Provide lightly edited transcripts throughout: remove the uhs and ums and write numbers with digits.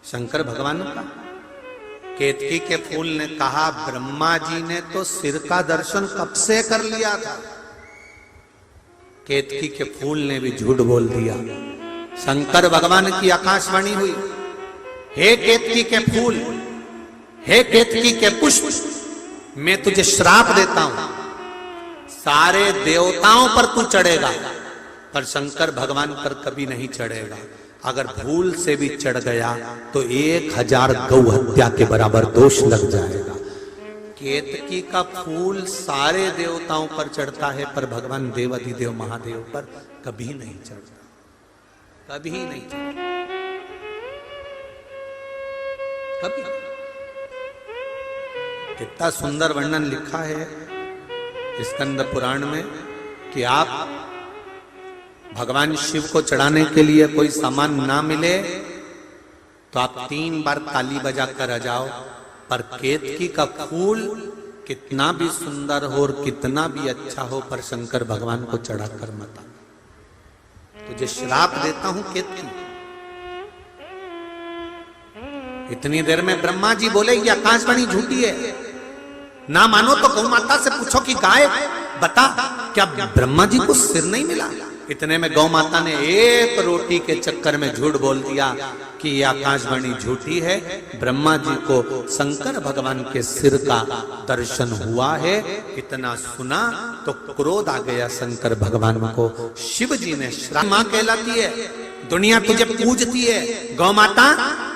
शंकर भगवान का। केतकी के फूल ने कहा ब्रह्मा जी ने तो सिर का दर्शन कब से कर लिया था। केतकी के फूल ने भी झूठ बोल दिया। शंकर भगवान की आकाशवाणी हुई, हे केतकी के फूल, हे केतकी के पुष्प, मैं तुझे श्राप देता हूं, सारे देवताओं पर तू चढ़ेगा पर शंकर भगवान पर कभी नहीं चढ़ेगा। अगर भूल से भी चढ़ गया तो 1000 गौ हत्या के बराबर दोष लग जाएगा। केतकी का फूल सारे देवताओं पर चढ़ता है पर भगवान देवाधिदेव महादेव पर कभी नहीं चढ़ता, कभी नहीं चढ़ता, कभी। कितना सुंदर वर्णन लिखा है स्कंद पुराण में कि आप भगवान शिव को चढ़ाने के लिए कोई सामान ना मिले तो आप 3 बार ताली बजा कर आ जाओ, पर केतकी का फूल कितना भी सुंदर हो और कितना भी अच्छा हो पर शंकर भगवान को चढ़ा कर मत आ। तुझे श्राप देता हूं केतकी। इतनी देर में ब्रह्मा जी बोले ये आकाशवाणी झूठी है, ना मानो तो गौ माता से पूछो कि गाय बता क्या ब्रह्मा जी को सिर नहीं मिला। इतने में गौ माता ने एक रोटी के चक्कर में झूठ बोल दिया कि यह आकाशवाणी झूठी है। ब्रह्मा जी को शंकर भगवान के सिर का दर्शन हुआ है। इतना सुना तो क्रोध आ गया शंकर भगवान को। शिव जी ने श्राप, मां कहलाती है, दुनिया तुझे पूजती है, गौ माता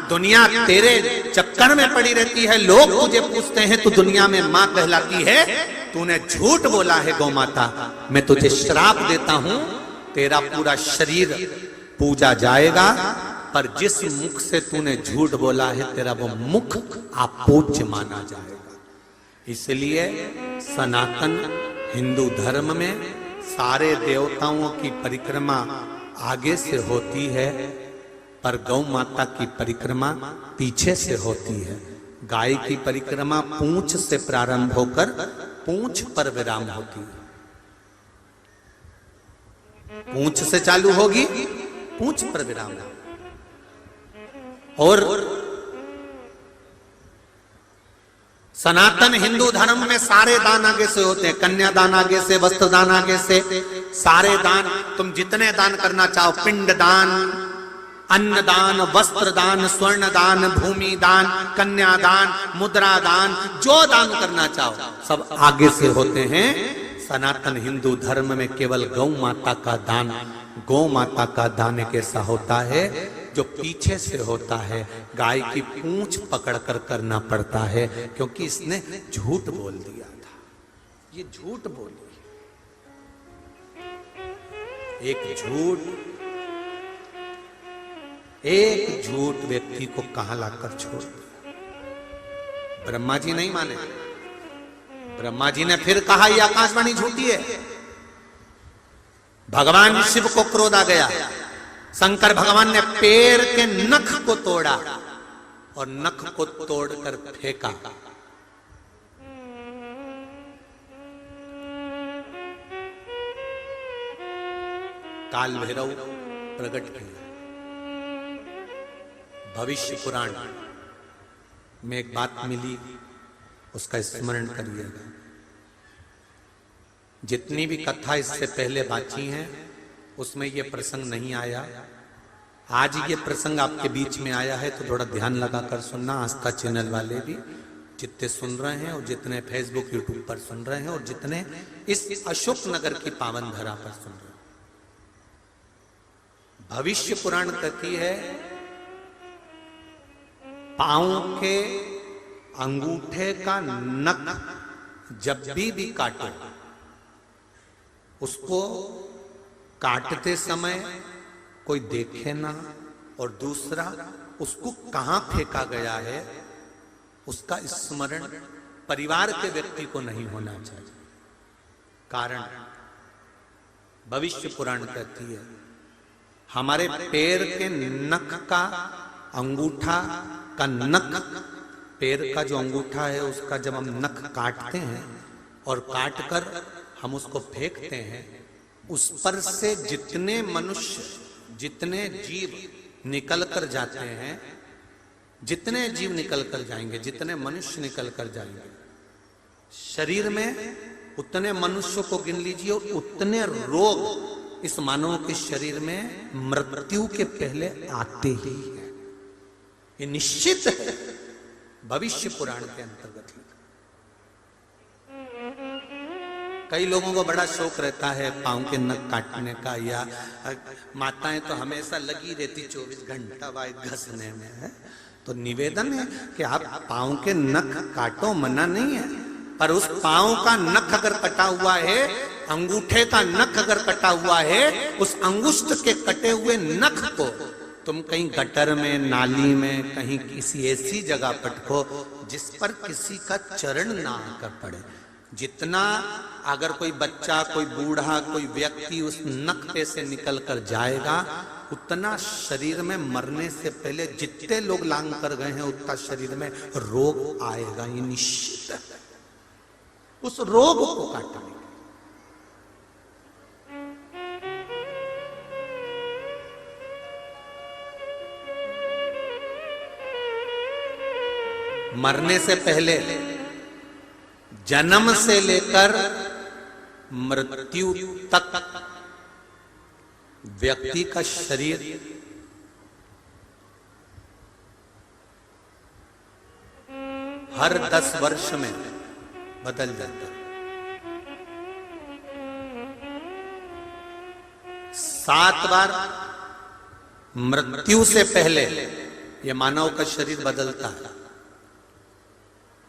दुनिया तेरे चक्कर में पड़ी रहती है, लोग तुझे पूछते हैं, तू दुनिया में मां कहलाती है। तूने झूठ बोला है गौ माता, मैं तुझे श्राप देता हूं, तेरा पूरा शरीर पूजा जाएगा, पर जिस मुख से तूने झूठ बोला है तेरा वो मुख अपूज्य माना जाएगा। इसलिए सनातन हिंदू धर्म में सारे देवताओं की परिक्रमा आगे से होती है पर गौ माता की परिक्रमा पीछे से होती है। गाय की परिक्रमा पूंछ से प्रारंभ होकर पूंछ पर विराम होती है। पूंछ से चालू होगी, पूंछ पर विराम। और सनातन हिंदू धर्म में सारे दान आगे से होते हैं, कन्यादान आगे से, वस्त्र दान आगे से, सारे दान तुम जितने दान करना चाहो, पिंड दान, अन्न दान, वस्त्र दान, स्वर्ण दान, भूमि दान, कन्यादान, मुद्रा दान, जो दान करना चाहो सब आगे से होते हैं। सनातन हिंदू धर्म में केवल गौ माता का दान, गौ माता का दान एक ऐसा होता है जो पीछे से होता है। गाय की पूंछ पकड़कर करना पड़ता है क्योंकि इसने झूठ बोल दिया था। ये झूठ बोली, एक झूठ व्यक्ति को कहां लाकर छोड़ दिया। ब्रह्मा जी नहीं माने। ब्रह्मा जी ने फिर कहा यह आकाशवाणी झूठी है। भगवान शिव को क्रोध आ गया। शंकर भगवान ने पैर के नख को तोड़ा और नख को तोड़कर फेंका। काल भैरव प्रकट किया। भविष्य पुराण में एक बात मिली, उसका स्मरण करिएगा। जितनी भी कथा इससे पहले बाकी हैं उसमें यह प्रसंग नहीं आया। आज ये प्रसंग आपके बीच में आया है तो थोड़ा ध्यान लगाकर सुनना। आस्था चैनल वाले भी जितने सुन रहे हैं और जितने फेसबुक यूट्यूब पर सुन रहे हैं और जितने इस अशोक नगर की पावन धरा पर सुन रहे हैं। भविष्य पुराण कहती है पांव के अंगूठे का नख जब भी काटो, उसको काटते समय कोई देखे ना, और दूसरा उसको कहां फेंका गया है उसका स्मरण परिवार के व्यक्ति को नहीं होना चाहिए। कारण भविष्य पुराण कहती है हमारे पैर के नख का अंगूठा का नख, पैर का जो अंगूठा है उसका जब हम नख काटते हैं और काटकर हम उसको फेंकते हैं, उस पर से जितने मनुष्य, जितने जीव निकल कर जाते हैं जितने जीव निकल कर जाएंगे, जितने मनुष्य निकल कर जाएंगे, शरीर में उतने मनुष्यों को गिन लीजिए और उतने रोग इस मानव के शरीर में मृत्यु के पहले आते ही हैं। ये निश्चित है, भविष्य पुराण के अंतर्गत लिखा। कई लोगों को बड़ा शौक रहता है पांव के नख काटने का, या माताएं तो हमेशा लगी रहती 24 घंटा वाय घसने में है। तो निवेदन है कि आप पांव के नख काटो, मना नहीं है, पर उस पांव का नख अगर कटा हुआ है, अंगूठे का नख अगर कटा हुआ है, उस अंगुष्ठ के कटे हुए नख को तुम कहीं गटर में, नाली में, कहीं किसी ऐसी जगह पटको जिस पर किसी का चरण ना आकर पड़े। जितना अगर कोई बच्चा, कोई बूढ़ा, कोई व्यक्ति उस नख पे से निकल कर जाएगा, उतना शरीर में मरने से पहले जितने लोग लांग कर गए हैं उतना शरीर में रोग आएगा। ये निश्चित है। उस रोग को काटने मरने से पहले, जन्म से लेकर मृत्यु तक व्यक्ति का शरीर हर 10 वर्ष में बदल जाता है। 7 बार मृत्यु से पहले यह मानव का शरीर बदलता है।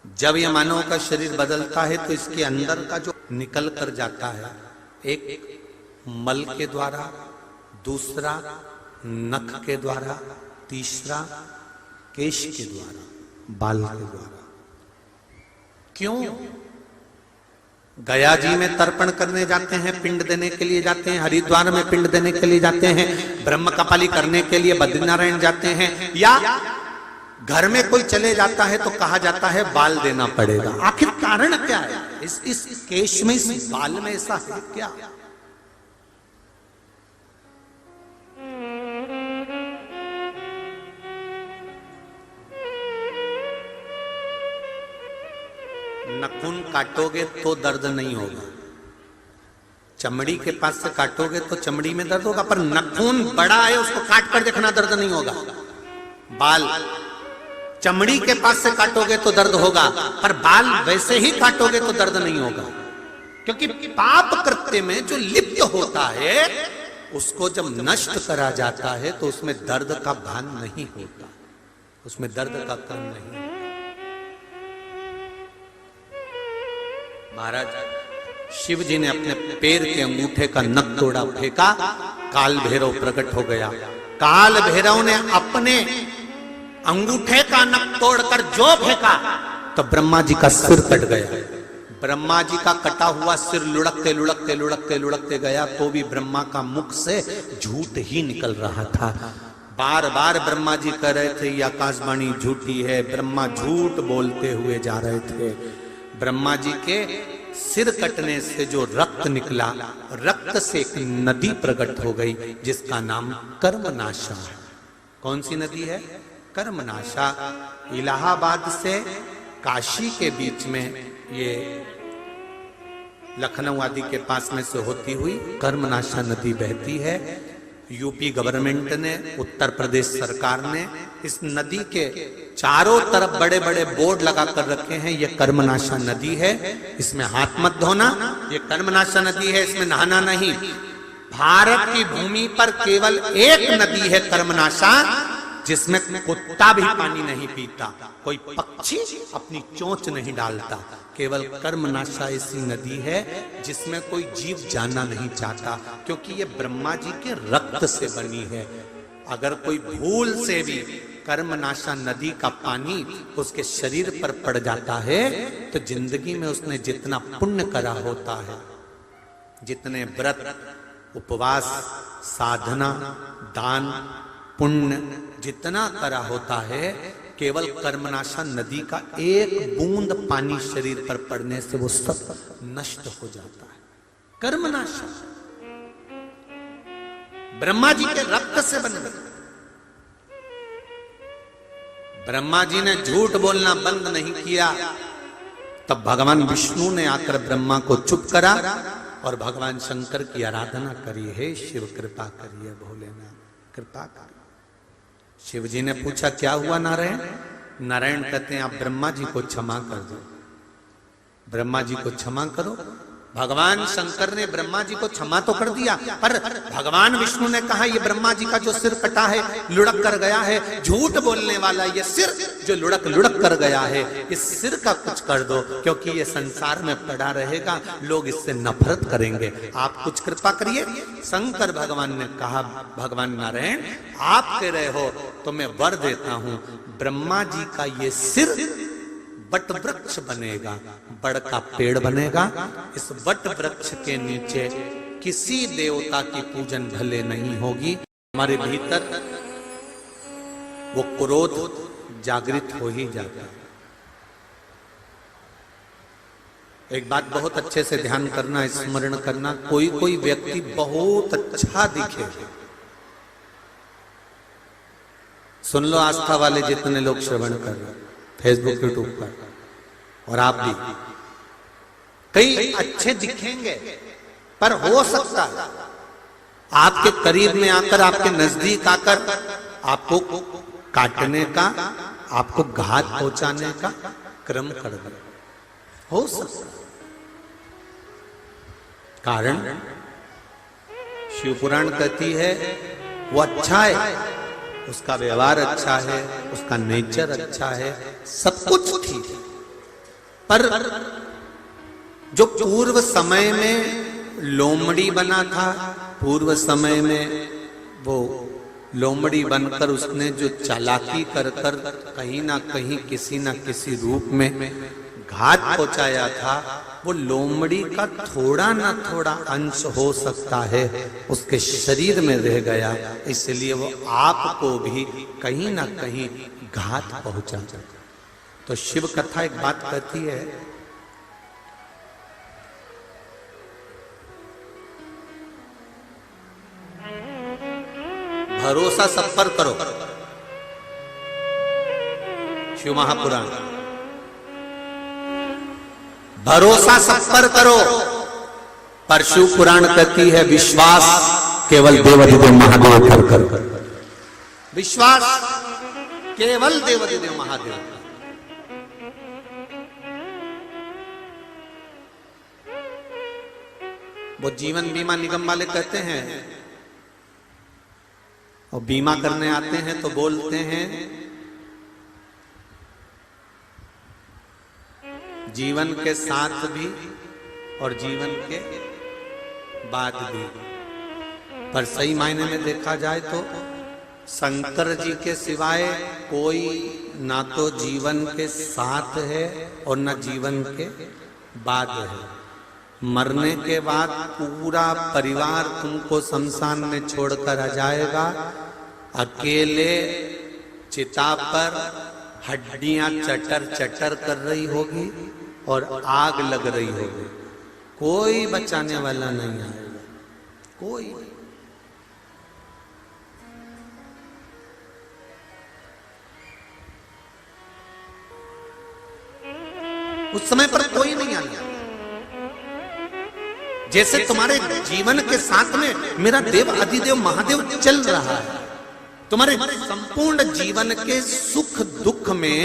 जब यह मानव का शरीर बदलता है तो इसके अंदर का जो निकल कर जाता है, एक मल के द्वारा, दूसरा नख के द्वारा, तीसरा केश के द्वारा, बाल के द्वारा। क्यों? गया जी में तर्पण करने जाते हैं, पिंड देने के लिए जाते हैं, हरिद्वार में पिंड देने के लिए जाते हैं, ब्रह्म कपाली करने के लिए बद्रीनारायण जाते हैं, या घर में कोई चले जाता है तो कहा जाता है बाल देना पड़ेगा। आखिर कारण क्या है? इस केश में, इस बाल में ऐसा है क्या? नाखून काटोगे तो दर्द नहीं होगा, चमड़ी के पास से काटोगे तो चमड़ी में दर्द होगा, पर नाखून बड़ा है उसको काट कर देखना, दर्द नहीं होगा। बाल चमड़ी के पास से काटोगे तो दर्द होगा, पर बाल वैसे ही काटोगे तो दर्द नहीं होगा, क्योंकि पाप कृत्य में जो लिप्त होता है उसको जब नष्ट करा जाता है तो उसमें दर्द का भान नहीं होता, उसमें दर्द का कण नहीं। महाराज शिव जी ने अपने पैर के अंगूठे का नख तोड़ा, फेंका, काल भैरव प्रकट हो गया। काल भैरव ने अपने अंगूठे का नख तोड़कर जो फेंका तो ब्रह्मा जी का सिर कट गया। ब्रह्मा जी का कटा हुआ सिर लुढ़कते लुढ़कते लुढ़कते लुढ़कते गया तो भी ब्रह्मा का मुख से झूठ ही निकल रहा था। बार बार ब्रह्मा जी कह रहे थे ये आकाशवाणी झूठी है, ब्रह्मा झूठ बोलते हुए जा रहे थे। ब्रह्मा जी के सिर कटने से जो रक्त निकला, रक्त से एक नदी प्रकट हो गई जिसका नाम कर्मनाशा। कौन सी नदी है? कर्मनाशा। इलाहाबाद से काशी के बीच में, ये लखनऊ आदि के पास में से होती हुई कर्मनाशा नदी बहती है। यूपी गवर्नमेंट ने, उत्तर प्रदेश सरकार ने इस नदी के चारों तरफ बड़े बड़े बोर्ड लगा कर रखे हैं, ये कर्मनाशा नदी है, इसमें हाथ मत धोना, ये कर्मनाशा नदी है, इसमें नहाना नहीं। भारत की भूमि पर केवल एक नदी है कर्मनाशा, जिसमें कुत्ता भी पानी नहीं पीता, कोई पक्षी अपनी चोंच नहीं डालता। केवल कर्मनाशा ऐसी नदी है जिसमें कोई जीव जाना नहीं चाहता, क्योंकि ये ब्रह्मा जी के रक्त से बनी है। अगर कोई भूल से भी कर्मनाशा नदी का पानी उसके शरीर पर पड़ जाता है तो जिंदगी में उसने जितना पुण्य करा होता है, जितने व्रत, उपवास, साधना, दान, पुण्य जितना करा होता है, केवल कर्मनाशा नदी का एक बूंद पानी शरीर पर पड़ने से वो सब नष्ट हो जाता है। कर्मनाशा ब्रह्मा जी के रक्त से बने। ब्रह्मा जी ने झूठ बोलना बंद नहीं किया, तब भगवान विष्णु ने आकर ब्रह्मा को चुप करा और भगवान शंकर की आराधना करी। हे शिव कृपा करिए, भोलेनाथ कृपा करिए। शिव जी ने पूछा क्या हुआ नारायण? नारायण कहते हैं आप ब्रह्मा जी को क्षमा कर दो, ब्रह्मा जी को क्षमा करो। भगवान शंकर ने ब्रह्मा जी को क्षमा तो कर दिया, पर भगवान विष्णु ने कहा ये ब्रह्मा जी का जो सिर कटा है, लुढ़क कर गया है, झूठ बोलने वाला ये सिर जो लुढ़क लुढ़क कर गया है, इस सिर का कुछ कर दो, क्योंकि ये संसार में पड़ा रहेगा, लोग इससे नफरत करेंगे, आप कुछ कृपा करिए। शंकर भगवान ने कहा भगवान नारायण आप कह रहे हो तो मैं वर देता हूं, ब्रह्मा जी का ये सिर वट वृक्ष बनेगा, बड़ का पेड़ बनेगा। इस वट वृक्ष के नीचे किसी देवता की पूजन भले नहीं होगी। हमारे भीतर वो क्रोध जागृत हो ही जाता है। एक बात बहुत अच्छे से ध्यान करना, स्मरण करना, कोई कोई व्यक्ति बहुत अच्छा दिखे, सुन लो आस्था वाले जितने लोग श्रवण कर रहे हैं फेसबुक यूट्यूब पर, और आप भी, कई अच्छे दिखेंगे, पर हो सकता है आपके करीब में आकर, आपके नजदीक आकर आपको काटने का, आपको घात पहुंचाने का क्रम कर दे, हो सकता है। कारण शिव पुराण कहती है वो अच्छा है, उसका व्यवहार अच्छा है, उसका नेचर अच्छा है, सब कुछ ठीक है, पर जो पूर्व समय में लोमड़ी बना था, पूर्व समय में वो लोमड़ी बनकर उसने जो चालाकी कर कर कहीं ना कहीं किसी ना किसी रूप में घात पहुंचाया था, वो लोमड़ी का थोड़ा ना थोड़ा अंश हो सकता है उसके शरीर में रह गया, इसलिए वो आपको भी कहीं ना कहीं घात पहुंचा। तो शिव कथा एक बात कहती है, भरोसा सब पर करो, शिव महापुराण, भरोसा सब पर करो, पर शिव पुराण कहती है विश्वास केवल देवाधिदेव महादेव पर करो, विश्वास केवल देवाधिदेव महादेव पर। वो जीवन बीमा निगम वाले कहते हैं, और बीमा करने आते हैं तो बोलते हैं जीवन के साथ भी और जीवन के बाद भी, पर सही मायने में देखा जाए तो शंकर जी के सिवाय कोई ना तो जीवन के साथ है और ना जीवन के बाद है। मरने के बाद पूरा परिवार तुमको शमशान में छोड़कर आ जाएगा, अकेले चिता पर हड्डियां चटर चटर कर रही होगी और आग लग रही होगी, कोई बचाने वाला नहीं आएगा, कोई। उस समय पर कोई नहीं आएगा। जैसे तुम्हारे जीवन के साथ में मेरा देव अधिदेव महादेव चल रहा है, तुम्हारे संपूर्ण जीवन के सुख दुख में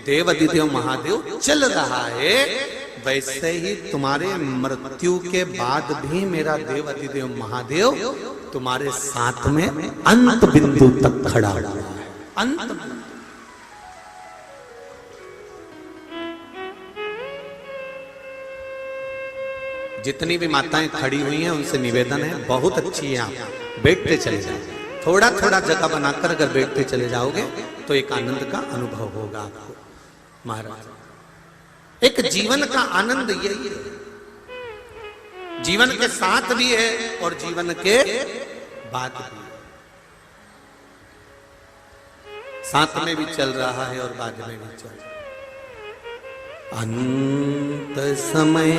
देव अधिदेव महादेव चल रहा है, वैसे ही तुम्हारे मृत्यु के बाद भी मेरा देव अधिदेव महादेव तुम्हारे साथ में अंत बिंदु तक खड़ा हुआ है, अंत बिंदु। जितनी भी माताएं खड़ी हुई हैं उनसे निवेदन है, बहुत अच्छी है, आप बैठते चले जाओ, थोड़ा थोड़ा जगह बनाकर अगर बैठते चले जाओगे तो एक आनंद का अनुभव होगा आपको। महाराज एक जीवन का आनंद यही है, जीवन के साथ भी है और जीवन के बाद भी, साथ में भी चल रहा है और बाद में भी चल रहा है। अंत समय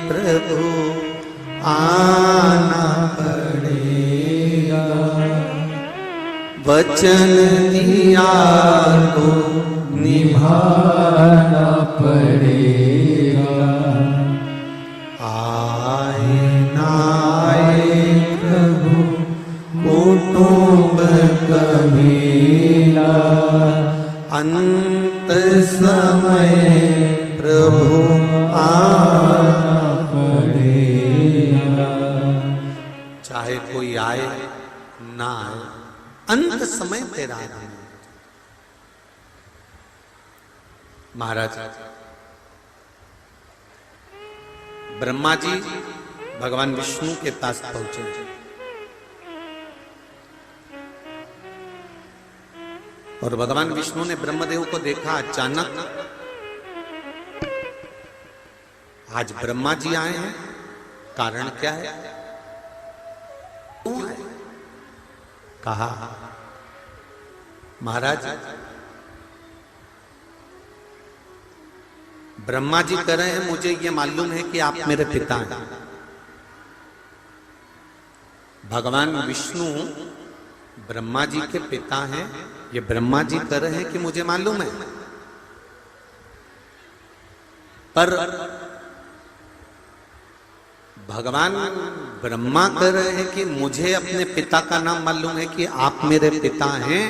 प्रभु आना पड़ेगा, वचन दिया को खाना पड़ेगा। आए नाए प्रभु कुटुंब कबीला, अंत समय प्रभु आना पड़ेगा। चाहे कोई आए ना आए, अंत समय तेरा आना। महाराज ब्रह्मा जी भगवान विष्णु के पास पहुंचे। और भगवान विष्णु ने ब्रह्मदेव को देखा। अचानक आज ब्रह्मा जी आए हैं, कारण क्या है? क्यों आए? कहा महाराज ब्रह्मा जी कह रहे हैं मुझे ये मालूम है कि आप मेरे पिता हैं। भगवान विष्णु ब्रह्मा जी के पिता हैं, ये ब्रह्मा जी कह रहे हैं कि मुझे मालूम है। पर भगवान ब्रह्मा कह रहे हैं कि मुझे अपने पिता का नाम मालूम है कि आप मेरे पिता हैं,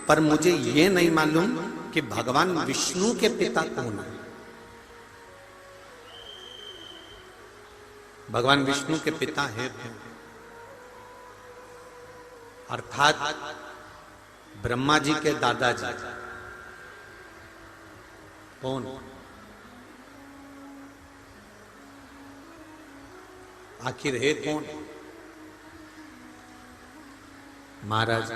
पर मुझे ये नहीं मालूम कि भगवान विष्णु के पिता कौन है। भगवान विष्णु के पिता हैं अर्थात ब्रह्मा जी के दादाजी कौन? आखिर है कौन? महाराज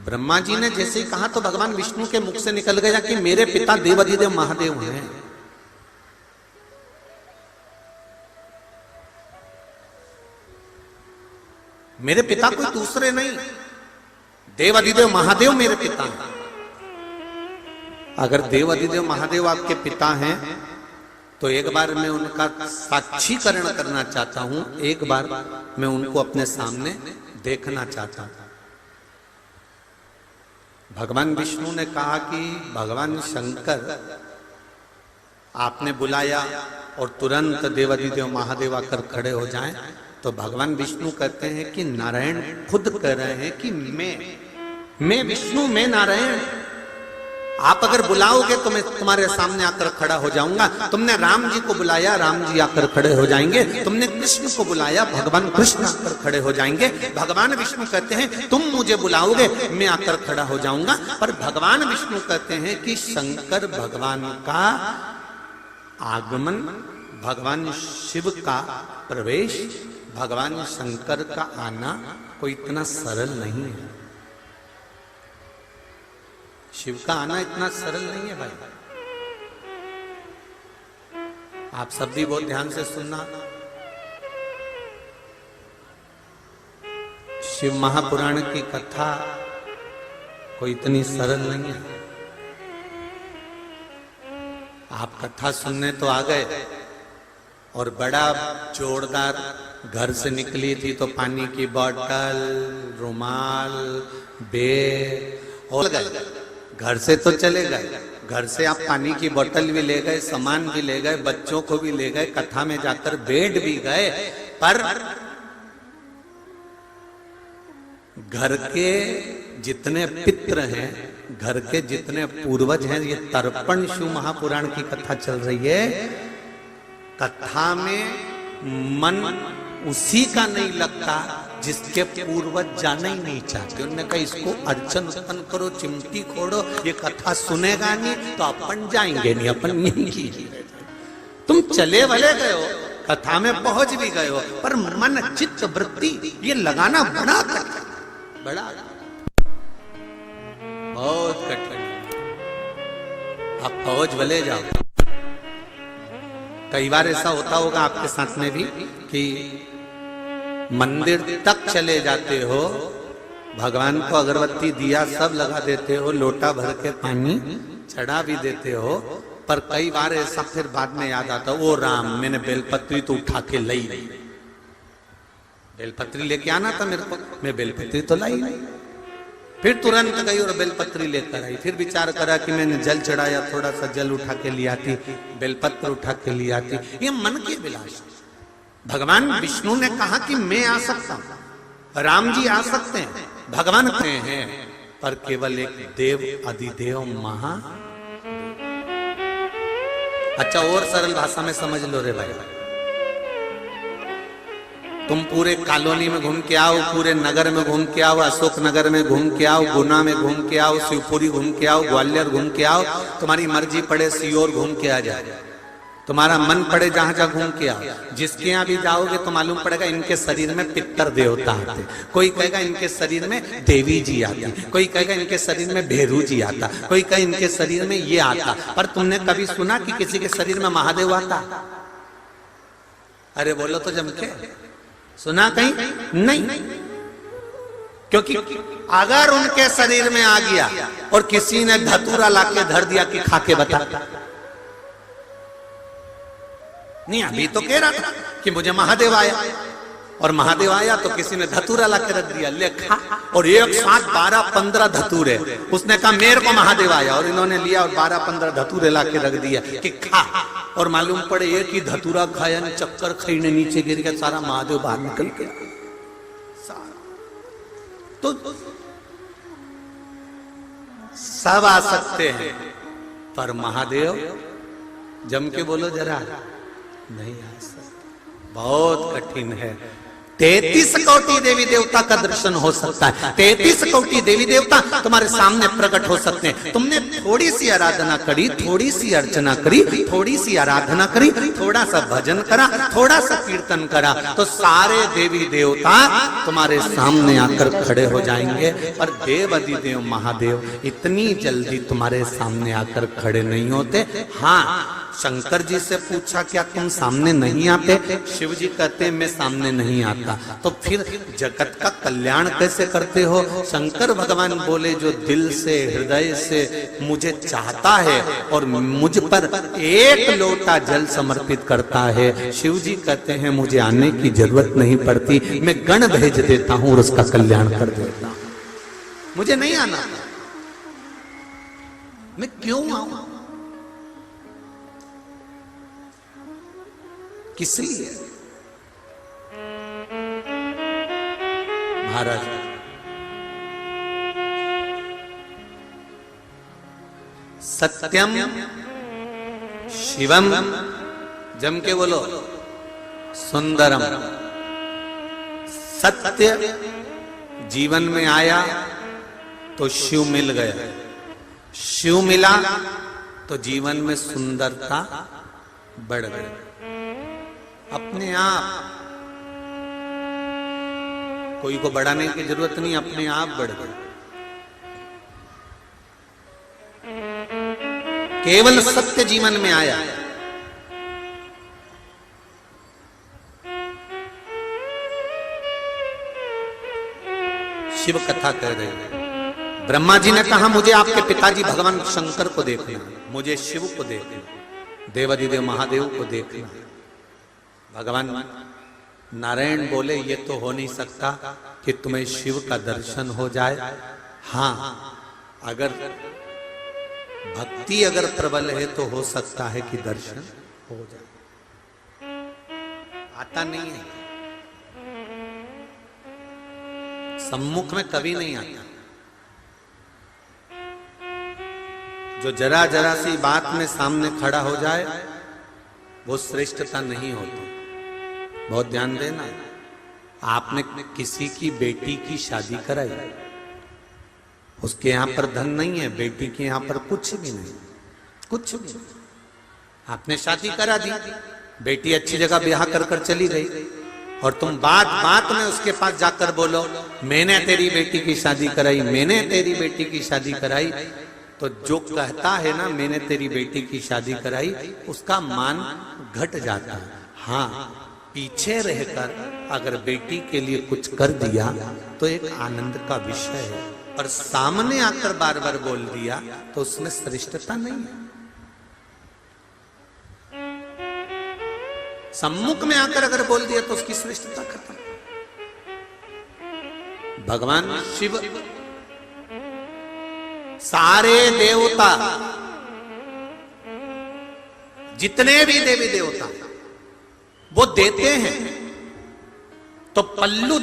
ब्रह्मा जी ने जैसे ही कहा तो भगवान विष्णु के मुख से निकल गया कि मेरे पिता देवाधिदेव महादेव हैं। मेरे पिता कोई दूसरे नहीं, देवाधिदेव महादेव मेरे पिता हैं। अगर देवाधिदेव महादेव आपके पिता हैं तो एक बार मैं उनका साक्षीकरण करना चाहता हूं, एक बार मैं उनको अपने सामने देखना चाहता हूं। भगवान विष्णु ने कहा कि भगवान शंकर आपने बुलाया और तुरंत देवाधिदेव महादेव आकर खड़े हो जाएं, तो भगवान विष्णु कहते हैं कि नारायण खुद कह रहे हैं कि मैं विष्णु, मैं नारायण। आप अगर बुलाओगे तो मैं तुम्हारे सामने आकर खड़ा हो जाऊंगा। तुमने राम जी को बुलाया, राम जी आकर खड़े हो जाएंगे। तुमने कृष्ण को बुलाया, भगवान कृष्ण आकर खड़े हो जाएंगे। भगवान विष्णु कहते हैं तुम मुझे बुलाओगे मैं आकर खड़ा हो जाऊंगा। पर भगवान विष्णु कहते हैं कि शंकर भगवान का आगमन, भगवान शिव का प्रवेश, भगवान शंकर का आना कोई इतना सरल नहीं है। शिव का आना इतना सरल नहीं है भाई। आप सब भी बहुत ध्यान से सुनना। शिव महापुराण की कथा कोई इतनी सरल नहीं है। आप कथा सुनने तो आ गए और बड़ा जोरदार घर से निकली थी तो पानी की बोतल, रुमाल, बैग और गए। घर से तो चले गए, घर से आप पानी की बोतल भी ले गए, सामान भी ले गए, बच्चों को भी ले गए, कथा में जाकर बैठ भी गए। पर घर के जितने पितृ हैं, घर के जितने पूर्वज हैं, ये तर्पण शिव महापुराण की कथा चल रही है। कथा में मन उसी का नहीं लगता जिसके पूर्वज जाना ही नहीं चाहते। उन्होंने कहा इसको अर्चन उत्पन्न करो, चिमटी खोड़ो, ये कथा सुनेगा नहीं तो अपन जाएंगे नहीं, अपन नहीं। तुम चले भले गए हो, कथा में पहुंच भी गए हो, पर मन चित्त वृत्ति ये लगाना बड़ा कठिन, बड़ा बहुत कठिन। आप पहुंच भले जाओ। कई बार ऐसा होता होगा आपके साथ में भी कि मंदिर तक चले जाते हो, भगवान को अगरबत्ती दिया सब लगा देते हो, लोटा भर के पानी चढ़ा भी देते हो, पर कई बार ऐसा फिर बाद में याद आता, ओ राम मैंने बेलपत्री तो उठा के लाई नहीं, बेलपत्री लेके आना था मेरे को, मैं बेलपत्री तो लाई नहीं। फिर तुरंत गई और बेलपत्री लेकर आई। फिर विचार करा कि मैंने जल चढ़ाया, थोड़ा सा जल उठा के ले आती, बेलपत्र उठा के ले आती। ये मन की अभिलाषा। भगवान विष्णु ने कहा कि मैं आ सकता हूं, राम जी आ सकते हैं, भगवान कहते हैं, पर केवल एक देव अधिदेव महा। अच्छा और सरल भाषा में समझ लो रे भाई, तुम पूरे कॉलोनी में घूम के आओ, पूरे नगर में घूम के आओ, अशोक नगर में घूम के आओ, गुना में घूम के आओ, शिवपुरी घूम के आओ, ग्वालियर घूम के आओ, तुम्हारी मर्जी पड़े सीओर घूम के आ जाए, तुम्हारा मन पड़े जहां जहां घूम के आओ। जिसके यहाँ भी जाओगे तो मालूम पड़ेगा इनके शरीर में पितर देवता आते, कोई कहेगा इनके शरीर में देवी जी आती, कोई कहेगा इनके शरीर में भेरू जी आता, कोई कहे इनके शरीर में ये आता। पर तुमने कभी सुना कि किसी के शरीर में महादेव आता? अरे बोलो तो जम के, सुना कहीं? नहीं। क्योंकि अगर उनके शरीर में आ गया और किसी ने धतूरा लाके धर दिया कि खा के बता, नहीं अभी तो कह रहा था कि मुझे महादेव आया, और महादेव आया तो किसी ने धतूरा लाके रख दिया, ले खा। और एक साथ 12-15 धतूरे, उसने कहा मेरे को महादेव आया, और इन्होंने लिया और 12-15 धतूरे लाके रख दिया कि खा। और मालूम पड़े एक ही धतूरा खाया ने चक्कर खाई नीचे गिर गया, सारा महादेव बाहर निकल गया। तो सब आ सकते हैं, पर महादेव जम के बोलो जरा, नहीं आ सकते, बहुत कठिन है। 33 कोटि देवी देवता का दर्शन हो सकता है, 33 कोटि देवी देवता तुम्हारे सामने प्रकट हो सकते हैं। तुमने थोड़ी सी आराधना करी, थोड़ी सी अर्चना करी, थोड़ी सी आराधना करी, थोड़ा सा भजन करा, थोड़ा सा कीर्तन करा, तो सारे देवी देवता तुम्हारे सामने आकर खड़े हो जाएंगे। पर देव अधिदेव महादेव इतनी जल्दी तुम्हारे सामने आकर खड़े नहीं होते। हाँ, शंकर जी से पूछा क्या तुम सामने नहीं आते? शिव जी कहते मैं सामने नहीं आता। तो फिर जगत का कल्याण कैसे करते हो? शंकर भगवान बोले जो दिल से हृदय से मुझे चाहता है और मुझ पर एक लोटा जल समर्पित करता है, शिव जी कहते हैं मुझे आने की जरूरत नहीं पड़ती, मैं गण भेज देता हूं और उसका कल्याण कर देता हूं, मुझे नहीं आना, मैं क्यों आऊं? किस लिए? महाराज सत्यम शिवम, जम के बोलो, सुंदरम। सत्य जीवन में आया तो शिव मिल गया, शिव मिला तो जीवन में सुंदरता बढ़ गई। अपने आप कोई को बढ़ाने की जरूरत नहीं, अपने आप बढ़ गए। केवल सत्य जीवन में आया। शिव कथा कह रहे हैं, ब्रह्मा जी ने कहा मुझे आपके पिताजी भगवान शंकर को देखना, मुझे शिव को देखना, देवाधिदेव महादेव को देखना। भगवान नारायण बोले ये तो हो नहीं सकता कि तुम्हें शिव का दर्शन हो जाए। हाँ, अगर भक्ति अगर प्रबल है तो हो सकता है कि दर्शन हो जाए, आता नहीं है, सम्मुख में कभी नहीं आता। जो जरा जरा सी बात में सामने खड़ा हो जाए वो श्रेष्ठता नहीं होती। बहुत ध्यान देना, आपने किसी की बेटी की शादी कराई, उसके यहां पर धन नहीं है, बेटी के यहां पर कुछ भी नहीं, कुछ भी। आपने शादी करा दी, बेटी अच्छी जगह ब्याह कर कर चली गई, और तुम बात बात में उसके पास जाकर बोलो मैंने तेरी बेटी की शादी कराई, मैंने तेरी बेटी की शादी कराई, तो जो कहता है ना मैंने तेरी बेटी की शादी कराई, उसका मान घट जाता है। हाँ, पीछे रहकर अगर बेटी के लिए कुछ कर दिया तो एक आनंद का विषय है, और सामने आकर बार बार बोल दिया तो उसमें श्रेष्ठता नहीं है। सम्मुख में आकर अगर बोल दिया तो उसकी श्रेष्ठता खत्म। भगवान शिव सारे देवता, जितने भी देवी देवता वो देते हैं तो पल्लू